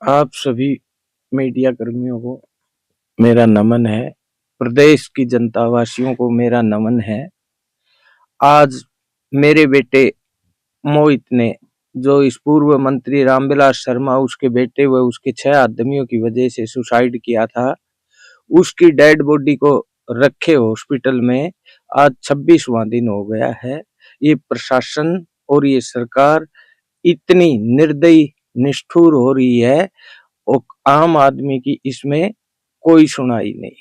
आप सभी मीडिया कर्मियों को मेरा नमन है। प्रदेश की जनता वासियों को मेरा नमन है। आज मेरे बेटे मोहित ने, जो इस पूर्व मंत्री रामविलास शर्मा उसके बेटे व उसके 6 आदमियों की वजह से सुसाइड किया था, उसकी डेड बॉडी को रखे हॉस्पिटल में आज 26वां दिन हो गया है। ये प्रशासन और ये सरकार इतनी निर्दयी निष्ठुर हो रही है और आम आदमी की इसमें कोई सुनाई नहीं।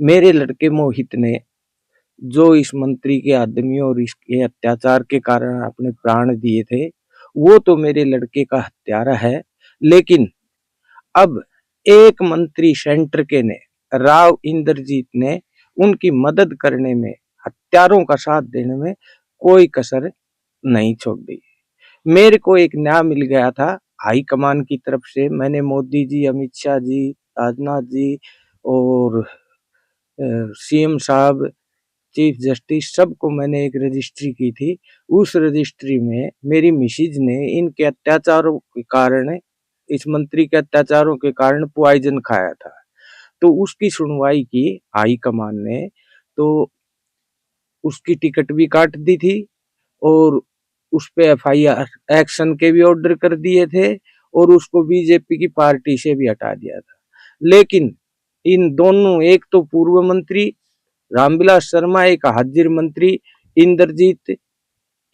मेरे लड़के मोहित ने, जो इस मंत्री के आदमियों और इसके अत्याचार के कारण अपने प्राण दिए थे, वो तो मेरे लड़के का हत्यारा है। लेकिन अब एक मंत्री सेंटर के ने, राव इंद्रजीत ने, उनकी मदद करने में, हत्यारों का साथ देने में कोई कसर नहीं छोड़ दी। मेरे को एक न्याय मिल गया था हाई कमान की तरफ से। मैंने मोदी जी, अमित शाह जी, राजनाथ जी और सीएम साहब, चीफ जस्टिस, सबको मैंने एक रजिस्ट्री की थी। उस रजिस्ट्री में मेरी मिसिज ने इनके अत्याचारों के कारण, इस मंत्री के अत्याचारों के कारण पॉइजन खाया था। तो उसकी सुनवाई की हाई कमान ने, तो उसकी टिकट भी काट दी थी और उस पे एफआईआर एक्शन के भी ऑर्डर कर दिए थे और उसको बीजेपी की पार्टी से भी हटा दिया था। लेकिन इन दोनों, एक तो पूर्व मंत्री रामविलास शर्मा, एक हाजिर मंत्री इंद्रजीत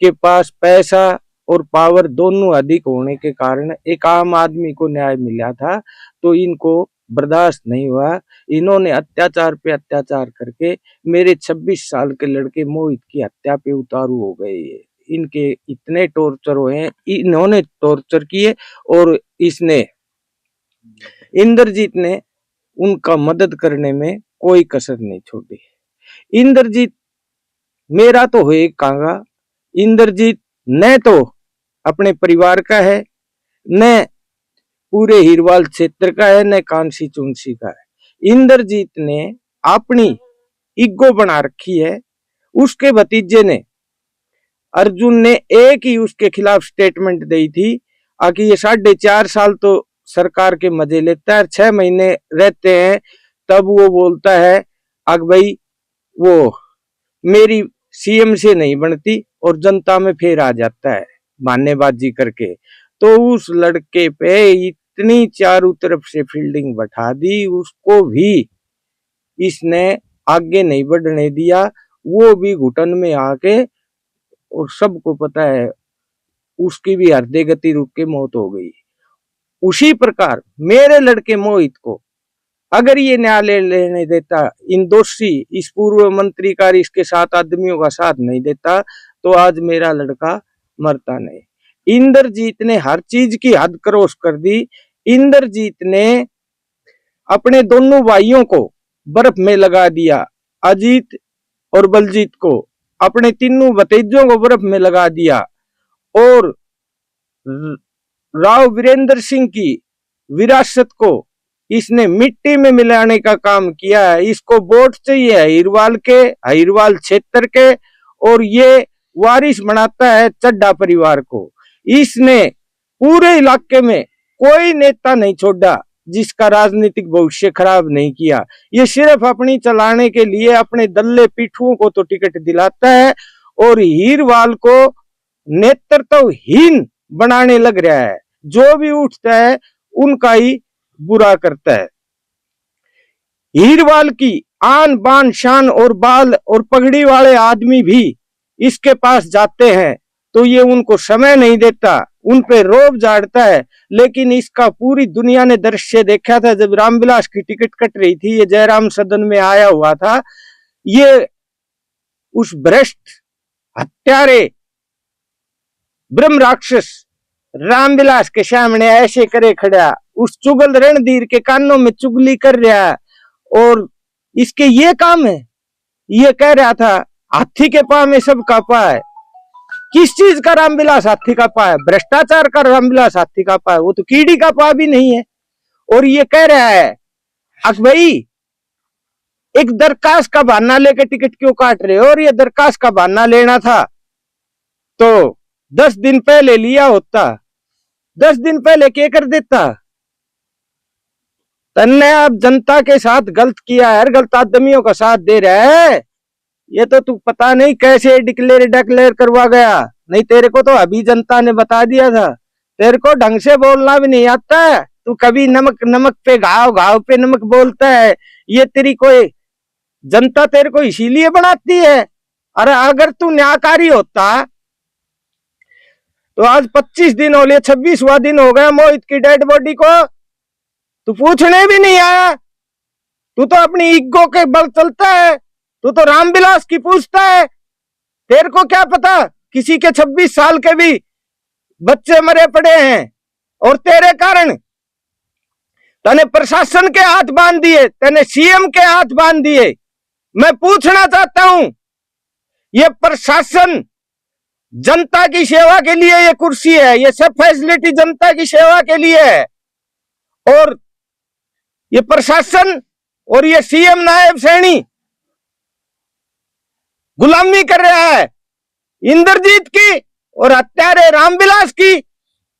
के पास पैसा और पावर दोनों अधिक होने के कारण एक आम आदमी को न्याय मिला था, तो इनको बर्दाश्त नहीं हुआ। इन्होंने अत्याचार पे अत्याचार करके मेरे 26 साल के लड़के मोहित की हत्या पे उतारू हो गए। इनके इतने टॉर्चर हुए, इन्होंने टॉर्चर किए और इसने, इंद्रजीत ने, उनका मदद करने में कोई कसर नहीं छोड़ी। इंद्रजीत मेरा तो है कांगा, इंद्रजीत न तो अपने परिवार का है, न पूरे हीरवाल क्षेत्र का है, न कांसी चुनसी का है। इंद्रजीत ने अपनी ईगो बना रखी है। उसके भतीजे ने, अर्जुन ने, एक ही उसके खिलाफ स्टेटमेंट दी थी कि ये 4.5 साल तो सरकार के मजे लेता है, 6 महीने रहते हैं तब वो बोलता है अग भाई वो मेरी सीएम से नहीं बनती और जनता में फिर आ जाता है बहानेबाजी करके। तो उस लड़के पे इतनी चारों तरफ से फील्डिंग बैठा दी, उसको भी इसने आगे नहीं बढ़ने दिया। वो भी घुटन में आके, और सबको पता है उसकी भी हृदय गति रुक के मौत हो गई। उसी प्रकार मेरे लड़के मोहित को अगर ये न्यायालय लेने देता, इन दोषी इस पूर्व मंत्री का, इसके 7 आदमियों का साथ नहीं देता, तो आज मेरा लड़का मरता नहीं। इंद्रजीत ने हर चीज की हद क्रॉस कर दी। इंद्रजीत ने अपने दोनों भाइयों को बर्फ में लगा दिया, अजीत और बलजीत को, अपने तीनों भतीजों को बर्फ में लगा दिया और राव वीरेंद्र सिंह की विरासत को इसने मिट्टी में मिलाने का काम किया है। इसको वोट चाहिए हिरवाल क्षेत्र के, और ये वारिस बनाता है चड्ढा परिवार को। इसने पूरे इलाके में कोई नेता नहीं छोड़ा जिसका राजनीतिक भविष्य खराब नहीं किया। ये सिर्फ अपनी चलाने के लिए अपने दल्ले पिठुओं को तो टिकट दिलाता है और हीरवाल को नेतृत्वहीन बनाने लग रहा है। जो भी उठता है उनका ही बुरा करता है। हीरवाल की आन बान शान और बाल और पगड़ी वाले आदमी भी इसके पास जाते हैं तो ये उनको समय नहीं देता, उन पे रोब झाड़ता है। लेकिन इसका पूरी दुनिया ने दृश्य देखा था जब रामविलास की टिकट कट रही थी, ये जयराम सदन में आया हुआ था। ये उस भ्रष्ट हत्यारे ब्रह्म राक्षस रामविलास के सामने ऐसे करे खड़ा, उस चुगल रणधीर के कानों में चुगली कर रहा है। और इसके ये काम है, ये कह रहा था हाथी के पांव में सबका पा है। किस चीज का रामविलास हाथी का पा है? भ्रष्टाचार का रामविलास हाथी का पा है, वो तो कीड़ी का पा भी नहीं है। और ये कह रहा है अक भाई एक दरखास्त का बहाना लेकर टिकट क्यों काट रहे हो? और ये दरखास्त का बहाना लेना था तो 10 दिन पहले लिया होता, 10 दिन पहले क्या कर देता। तन्ने अब जनता के साथ गलत किया है, गलत आदमियों का साथ दे रहा है। ये तो तू पता नहीं कैसे डिक्लेयर करवा गया, नहीं तेरे को तो अभी जनता ने बता दिया था। तेरे को ढंग से बोलना भी नहीं आता है, तू कभी नमक नमक पे घाव, घाव पे नमक बोलता है। ये तेरी कोई जनता तेरे को इसीलिए बनाती है। अरे अगर तू न्यायकारी होता तो आज 25 दिन हो लिए, 26वां दिन हो गया मोहित की डेड बॉडी को, तू पूछने भी नहीं आया। तू तो अपनी ईगो के बल चलता है, तू तो रामविलास की पूछता है। तेरे को क्या पता किसी के 26 साल के भी बच्चे मरे पड़े हैं, और तेरे कारण तने प्रशासन के हाथ बांध दिए, तने सीएम के हाथ बांध दिए। मैं पूछना चाहता हूं, ये प्रशासन जनता की सेवा के लिए ये कुर्सी है, ये सब फैसिलिटी जनता की सेवा के लिए है, और ये प्रशासन और ये सीएम नायब सैनी गुलामी कर रहा है इंद्रजीत की और हत्यारे रामविलास की।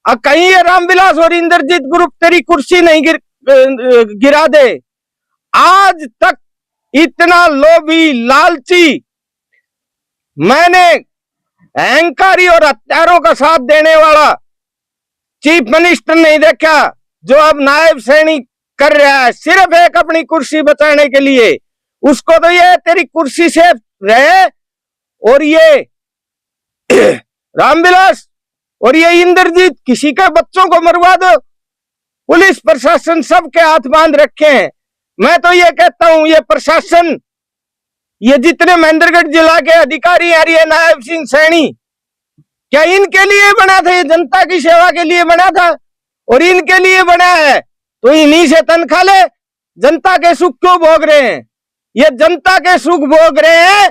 कहीं ये रामविलास और इंद्रजीत ग्रुप तेरी कुर्सी नहीं गिरा दे। आज तक इतना लोभी लालची मैंने अहंकारी और हत्यारों का साथ देने वाला चीफ मिनिस्टर नहीं देखा, जो अब नायब सैनी कर रहा है सिर्फ एक अपनी कुर्सी बचाने के लिए। उसको तो ये तेरी कुर्सी से रहे, और ये रामविलास और ये इंद्रजीत किसी के बच्चों को मरवा दो। पुलिस प्रशासन सबके हाथ बांध रखे हैं। मैं तो ये कहता हूं, ये प्रशासन, ये जितने महेंद्रगढ़ जिला के अधिकारी हैं, ये नायब सिंह सैनी, क्या इनके लिए बना था? ये जनता की सेवा के लिए बना था, और इनके लिए बना है तो इन्हीं से तनख्वाह ले। जनता के सुख क्यों भोग रहे हैं? ये जनता के सुख भोग रहे हैं,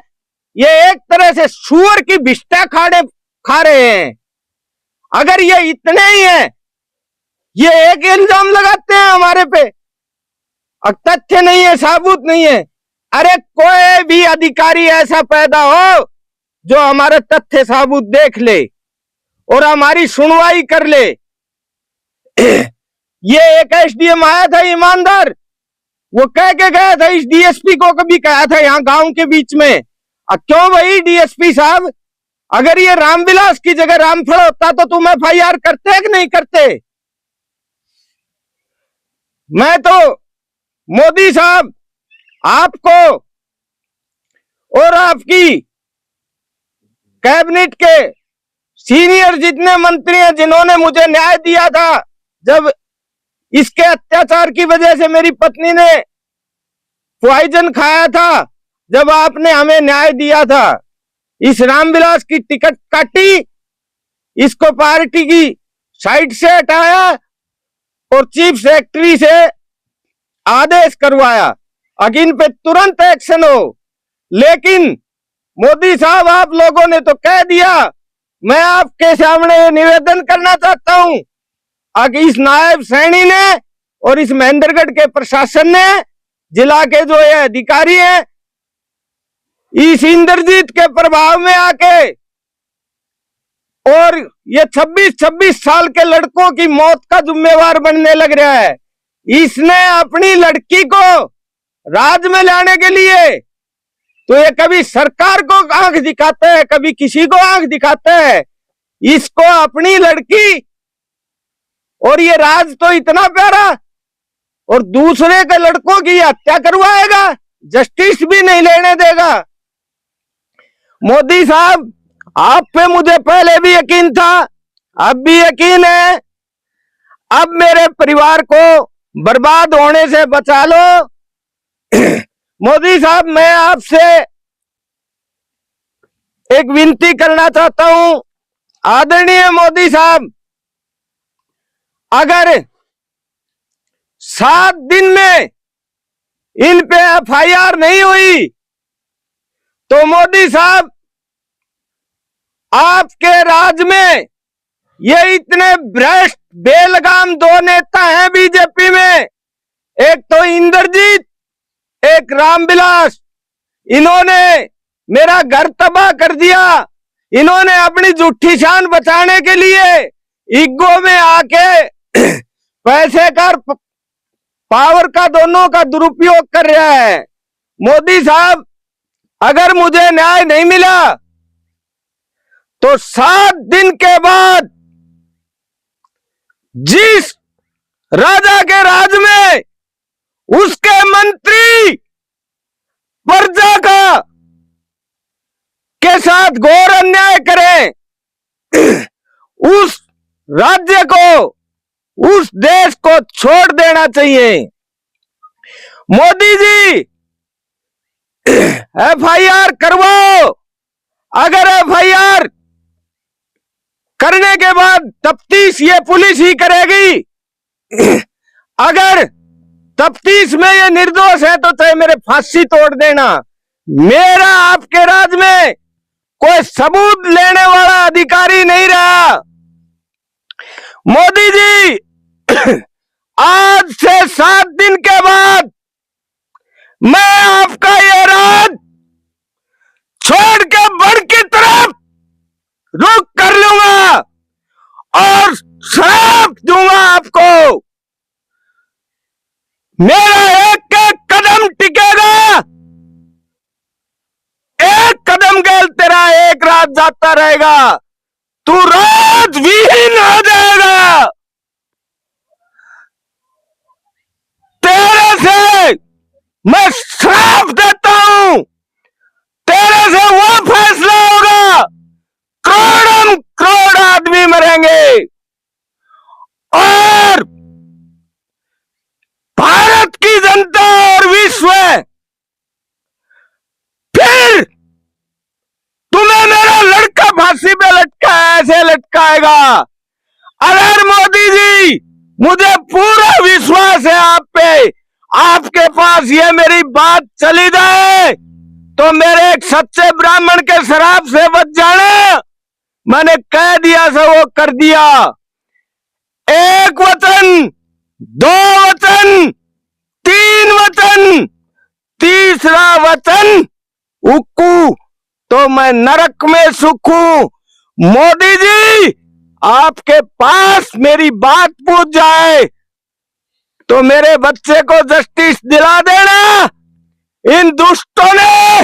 ये एक तरह से सुअर की बिस्टा खा रहे हैं। अगर ये इतने ही है, ये एक इल्जाम लगाते हैं हमारे पे, तथ्य नहीं है, साबुत नहीं है। अरे कोई भी अधिकारी ऐसा पैदा हो जो हमारे तथ्य साबुत देख ले और हमारी सुनवाई कर ले। ये एक एसडीएम आया था ईमानदार, वो कह के गया था, इस डीएसपी को कभी कहा था यहाँ गांव के बीच में। क्यों भाई डीएसपी साहब, अगर ये रामविलास की जगह रामफल होता तो तुम एफआईआर करते कि नहीं करते? मैं तो मोदी साहब आपको और आपकी कैबिनेट के सीनियर जितने मंत्री हैं जिन्होंने मुझे न्याय दिया था, जब इसके अत्याचार की वजह से मेरी पत्नी ने पॉइजन खाया था, जब आपने हमें न्याय दिया था, इस रामविलास की टिकट काटी, इसको पार्टी की साइड से हटाया और चीफ सेक्रेटरी से आदेश करवाया कि इन पे तुरंत एक्शन हो। लेकिन मोदी साहब, आप लोगों ने तो कह दिया। मैं आपके सामने निवेदन करना चाहता हूं कि इस नायब सैनी ने और इस महेंद्रगढ़ के प्रशासन ने, जिला के जो ये अधिकारी हैं, इस इंद्रजीत के प्रभाव में आके और ये 26-26 साल के लड़कों की मौत का जिम्मेवार बनने लग रहा है। इसने अपनी लड़की को राज में लाने के लिए तो ये कभी सरकार को आंख दिखाता है, कभी किसी को आंख दिखाता है। इसको अपनी लड़की और ये राज तो इतना प्यारा, और दूसरे के लड़कों की हत्या करवाएगा, जस्टिस भी नहीं लेने देगा। मोदी साहब, आप पे मुझे पहले भी यकीन था, अब भी यकीन है। अब मेरे परिवार को बर्बाद होने से बचा लो। मोदी साहब, मैं आपसे एक विनती करना चाहता हूं। आदरणीय मोदी साहब, अगर 7 दिन में इन पे एफआईआर नहीं हुई तो मोदी साहब, आपके राज में ये इतने भ्रष्ट बेलगाम 2 नेता हैं बीजेपी में, एक तो इंद्रजीत, एक रामविलास। इन्होंने मेरा घर तबाह कर दिया, इन्होंने अपनी झूठी शान बचाने के लिए ईगो में आके पैसे का पावर का दोनों का दुरुपयोग कर रहा है। मोदी साहब, अगर मुझे न्याय नहीं मिला तो 7 दिन के बाद जिस राजा के राज में उसके मंत्री प्रजा का के साथ घोर अन्याय करें, उस राज्य को, उस देश को छोड़ देना चाहिए। मोदी जी, एफआईआर करवाओ। अगर एफआईआर करने के बाद तफ्तीश ये पुलिस ही करेगी, अगर तफ्तीश में ये निर्दोष है तो चाहे मेरे फांसी तोड़ देना। मेरा आपके राज्य में कोई सबूत लेने वाला अधिकारी नहीं रहा। मोदी जी, आज से 7 दिन के बाद मैं आपका ये राज छोड़ के बढ़ की तरफ रुख कर लूंगा और श्राप दूंगा आपको। मेरा एक एक कदम टिकेगा, एक कदम गेल तेरा एक रात जाता रहेगा, तू राज विहीन हो जाएगा। तेरे से मैं श्राप देता हूं, तेरे से वो फैसला होगा, करोड़ों करोड़ आदमी मरेंगे और भारत की जनता और विश्व फिर तुम्हें मेरा लड़का फांसी पे लटका ऐसे लटकाएगा। अगर मोदी जी, मुझे पूरा विश्वास है आप पे, आपके पास ये मेरी बात चली जाए तो मेरे एक सच्चे ब्राह्मण के शराब से बच जाना। मैंने कह दिया से वो कर दिया। एक वचन, 2 वचन, 3 वचन, तीसरा वचन उक्कू तो मैं नरक में सुखूं। मोदी जी, आपके पास मेरी बात पूछ जाए तो मेरे बच्चे को जस्टिस दिला देना। इन दुष्टों ने,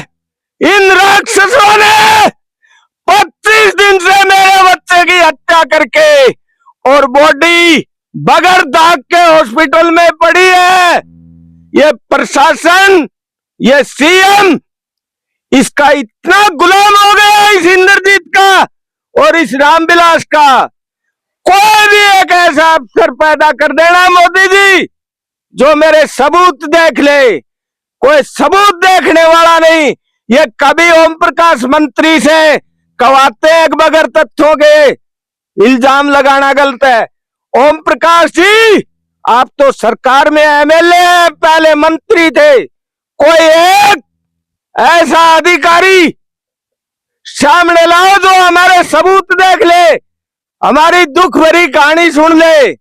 इन राक्षसों ने 25 दिन से मेरे बच्चे की हत्या करके और बॉडी बगैर दाग के हॉस्पिटल में पड़ी है। ये प्रशासन, ये सीएम इसका इतना गुलाम हो गया, इस इंद्रजीत का और इस रामविलास का। कोई भी एक ऐसा अफसर पैदा कर देना मोदी जी जो मेरे सबूत देख ले। कोई सबूत देखने वाला नहीं। ये कभी ओम प्रकाश मंत्री से कवाते हैं बगैर तथ्यों के, इल्जाम लगाना गलत है। ओम प्रकाश जी, आप तो सरकार में एमएलए हैं, पहले मंत्री थे। कोई एक ऐसा अधिकारी सामने लाओ जो हमारे सबूत देख ले, हमारी दुख भरी कहानी सुन ले।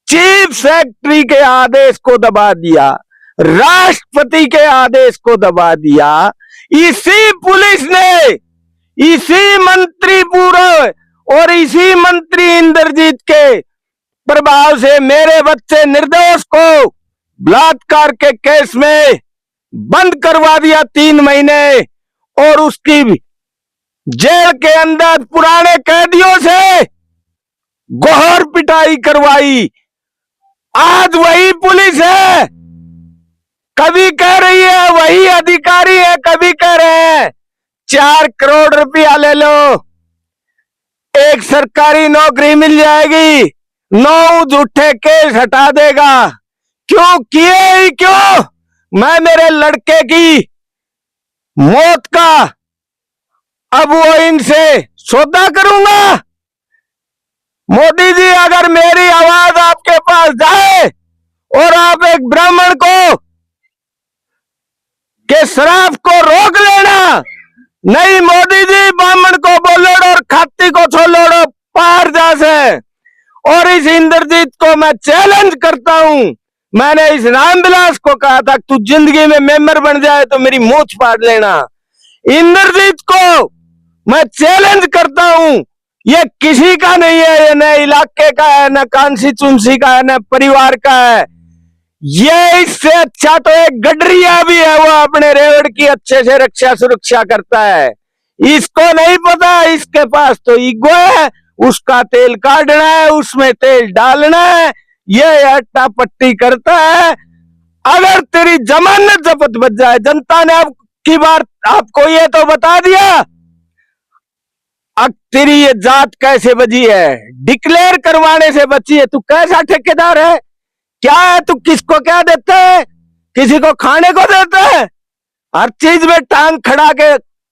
चीफ सेक्रेटरी के आदेश को दबा दिया, राष्ट्रपति के आदेश को दबा दिया। इसी पुलिस ने, इसी मंत्री पूरा और इसी मंत्री इंद्रजीत के प्रभाव से मेरे बच्चे निर्दोष को बलात्कार के केस में बंद करवा दिया 3 महीने और उसकी जेल के अंदर पुराने कैदियों से गोहर पिटाई करवाई। आज वही पुलिस है, कभी कह रही है वही अधिकारी है, कभी कह रहे हैं 4 करोड़ रुपया ले लो, एक सरकारी नौकरी मिल जाएगी, 9 झूठे केस हटा देगा। क्यों किए ही क्यों? मैं मेरे लड़के की मौत का अब वो इनसे सौदा करूंगा। मोदी जी, अगर मेरी आवाज आपके पास जाए और आप एक ब्राह्मण को के शराब को रोक लेना। नहीं मोदी जी, ब्राह्मण को बोलो और खाती को छोड़ो पार जा से। और इस इंद्रजीत को मैं चैलेंज करता हूं। मैंने इस रामविलास को कहा था तू जिंदगी में मेंबर बन जाए तो मेरी मूंछ फाड़ लेना। इंद्रजीत को मैं चैलेंज करता हूं, ये किसी का नहीं है, ये न इलाके का है, न कॉन्स्टिट्यूंसी का है, न परिवार का है। ये इससे अच्छा तो एक गडरिया भी है, वो अपने रेवड़ की अच्छे से रक्षा सुरक्षा करता है। इसको नहीं पता, इसके पास तो ईगो है, उसका तेल काटना है, उसमें तेल डालना है, ये अट्टा पट्टी करता है। अगर तेरी जमानत जब्त बच जाए, जनता ने अब की बार आपको ये तो बता दिया, अब तेरी ये जात कैसे बची है, डिक्लेयर करवाने से बची है। तू कैसा ठेकेदार है, क्या है तू, किसको क्या देता है, किसी को खाने को देता है, हर चीज में टांग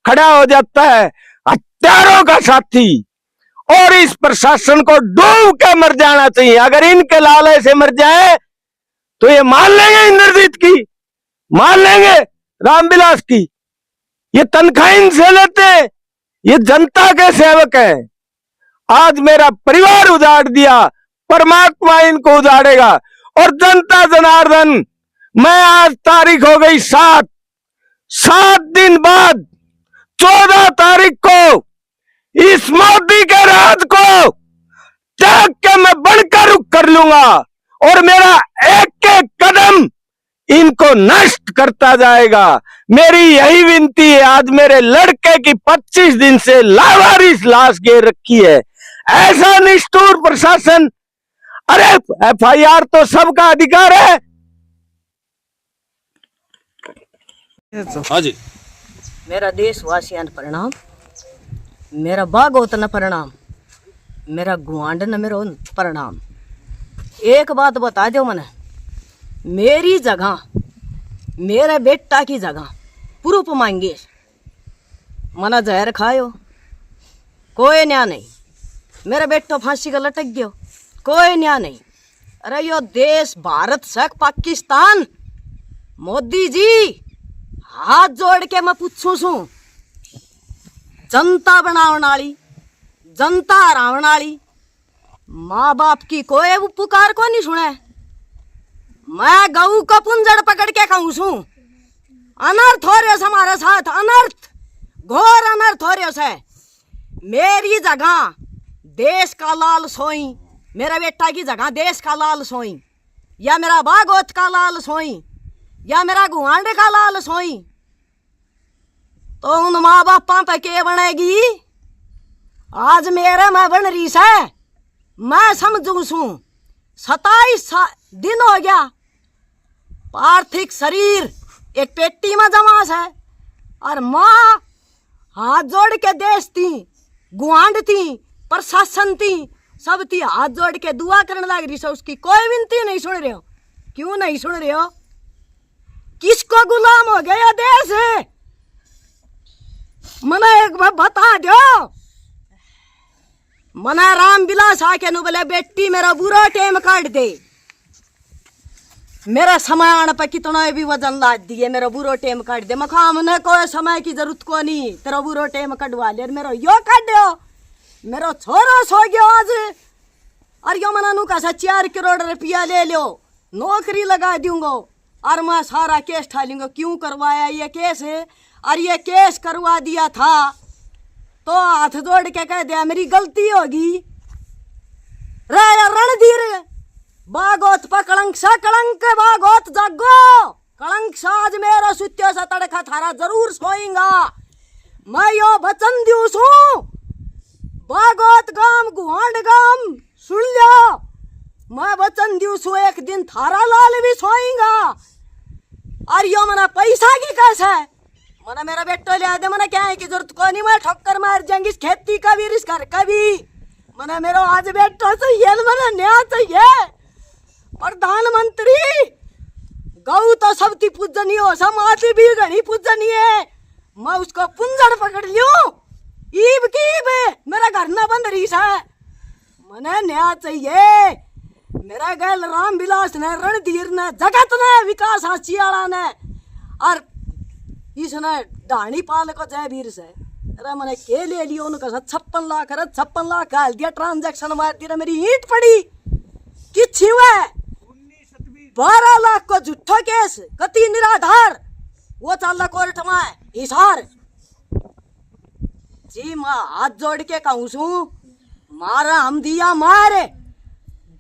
खड़ा हो जाता है, हत्यारों का साथी। और इस प्रशासन को डूब के मर जाना चाहिए। अगर इनके लाले से मर जाए तो ये मान लेंगे इंद्रजीत की, मान लेंगे रामविलास की, ये तनख्वाह इनसे लेते हैं, ये जनता के सेवक हैं। आज मेरा परिवार उजाड़ दिया, परमात्मा इनको उजाड़ेगा। और जनता जनार्दन, मैं आज तारीख हो गई 7 दिन बाद 14 तारीख को इस मोदी के राज को त्याग के मैं बढ़कर रुख कर लूंगा, और मेरा एक एक कदम इनको नष्ट करता जाएगा। मेरी यही विनती है। आज मेरे लड़के की 25 दिन से लावारिस लाश गिर रखी है, ऐसा निष्ठुर प्रशासन। अरे FIR तो सबका अधिकार है। हाँ जी। मेरा देशवासियां प्रणाम, मेरा बागोतन प्रणाम, मेरा गुआंडन मेरो प्रणाम। एक बात बता दो मने, मेरी जगह, मेरे बेटा की जगह प्रूफ मांगे, मना जहर खायो, कोई न्याय नहीं। मेरा बेटा फांसी का लटक गयो, कोई न्याय नहीं। अरे यो देश भारत से पाकिस्तान, मोदी जी हाथ जोड़ के मैं पूछूं सू, जनता बनावन वाली, जनता हरावन वाली, माँ बाप की कोई पुकार को नहीं सुने। मैं गऊ को पुंजड़ पकड़ के कहूं सू, अनर्थ हो रहे हमारे साथ, अनर्थ, घोर अनर्थ हो रहे से। मेरी जगह देश का लाल सोई, मेरा बेटा की जगह देश का लाल सोई, या मेरा बागोत का लाल सोई, या मेरा गुआंड का लाल सोई, तो उन माँ बापा पे के बनेगी। आज मेरे में बन रही है, मैं समझू सू 27 दिन हो गया, पार्थिव शरीर एक पेटी में जमा है, और माँ हाथ जोड़ के देश थी, गुआंड थी, प्रशासन थी, सब थी हाथ जोड़ के दुआ करने लग रही है। उसकी कोई विनती नहीं सुन रहे हो। क्यों नहीं सुन रहे हो? किसको गुलाम हो गया देश है? मना एक बार बता दो। मना रामविलास आके नु बोले बेटी मेरा बुरा टेम काट दे, मेरा समय आने पर कितना भी वजन लाद दिए, मेरा बुरो टेम काट दे। मैं कहा मैंने कोई समय की जरूरत को नहीं, तेरा बुरो टेम कटवा ले, मेरा यो काट दो, मेरा छोरा सो गया आज, और यो मना नु कैसा 4 करोड़ रुपया ले लो, नौकरी लगा दूंगा, और मैं सारा केस ठा लूंगा। क्यों करवाया ये केस है? और ये केस करवा दिया था तो हाथ जोड़ के कह दिया मेरी गलती होगी। रे रणधीर बागोत पर कलंक सा कलंक, बागोत जागो, कलंक साज मेरा सुत्यो सा तड़का थारा जरूर सोएगा। मैं यो वचन दियो सू, बागोत गाम गुहांड गाम सुन लो, मैं वचन दियो सू एक दिन थारा लाल भी सोएगा। और यो मना पैसा की कैसे मना मेरा बेटो ले दे, मना क्या है की जरूरत को नहीं, मैं ठक्कर मार जाएंगी खेती का भी रिस्क का भी। मना मेरा आज बेटो चाहिए, मना न्याय चाहिए। प्रधानमंत्री गौ तो सबकी पूजनीय हो, समाधि भी घनी पूजनीय है, मैं उसको पुंजड़ पकड़ लूं ईब की ईब, मेरा घर न बंद रही है। मने न्याय चाहिए। मेरा गैल रामविलास ने, रणधीर ने, जगत ने, विकास हासियाला ने, और इसने डाणी पाल को जय वीर से। अरे मैंने के ले लियो उनका 56 लाख, अरे 56 लाख गाल दिया, ट्रांजैक्शन मार दिया, मेरी ईंट पड़ी किछ हुआ 12 लाख को झूठा केस, कति निराधार, वो चल रहा कोर्ट में हिसार। जी मैं हाथ जोड़ के कहूँ छू मारा हम दिया मारे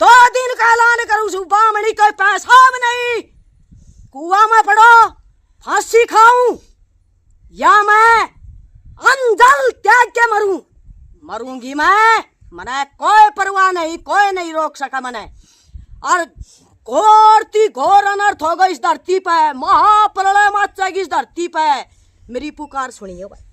2 दिन का ऐलान करूँ छू बामणी कोई पैसा भी नहीं कुआ में पड़ो फांसी खाऊं या मैं अंजल त्याग के मरूंगी मैं मने कोई परवाह नहीं कोई नहीं रोक सका मने और घोर अनर्थ होगा इस धरती पे महाप्रलय मच जाएगी इस धरती पे मेरी पुकार सुनिए भाई।